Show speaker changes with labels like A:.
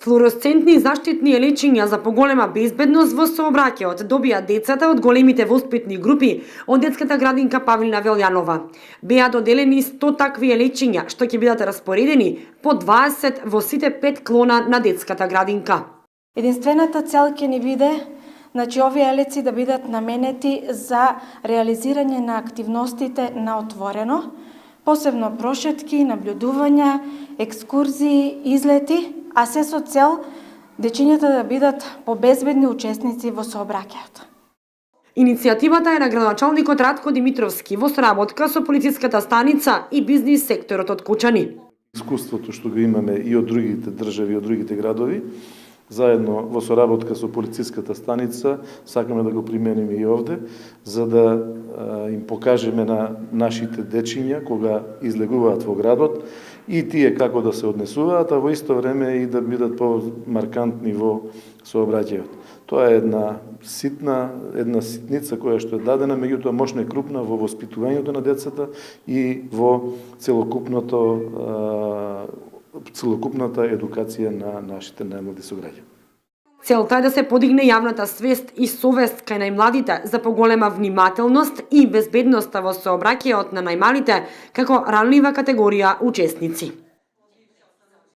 A: Флуоресцентни заштитни лечиња за поголема безбедност во сообраќајот добија децата од големите воспитни групи од детската градинка Павлина Велјанова. Беа доделени 100 такви лечиња што ќе бидат распоредени по 20 во сите 5 клона на детската градинка.
B: Единствената цел ќе ни биде овие елеци да бидат наменети за реализирање на активностите на отворено, посебно прошетки, наблюдувања, екскурзии, излети, а се со цел дечињата да бидат побезбедни учесници во сообраќајот.
A: Иницијативата е на градоначалникот Радко Димитровски во соработка со полициската станица и бизнис секторот од Кучани.
C: Искуството што го имаме и од другите држави, и од другите градови, заедно во соработка со полициската станица, сакаме да го примениме и овде, за да им покажеме на нашите дечиња кога излегуваат во градот и тие како да се однесуваат, а во исто време и да бидат по-маркантни во сообраќајот. Тоа е една ситница која што е дадена, меѓутоа мощно е крупна во воспитувањето на децата и во целокупната едукација на нашите најмлади сограѓани.
A: Целта е да се подигне јавната свест и совест кај најмладите за поголема внимателност и безбедноста во сообраќајот на најмалите како ранлива категорија учесници.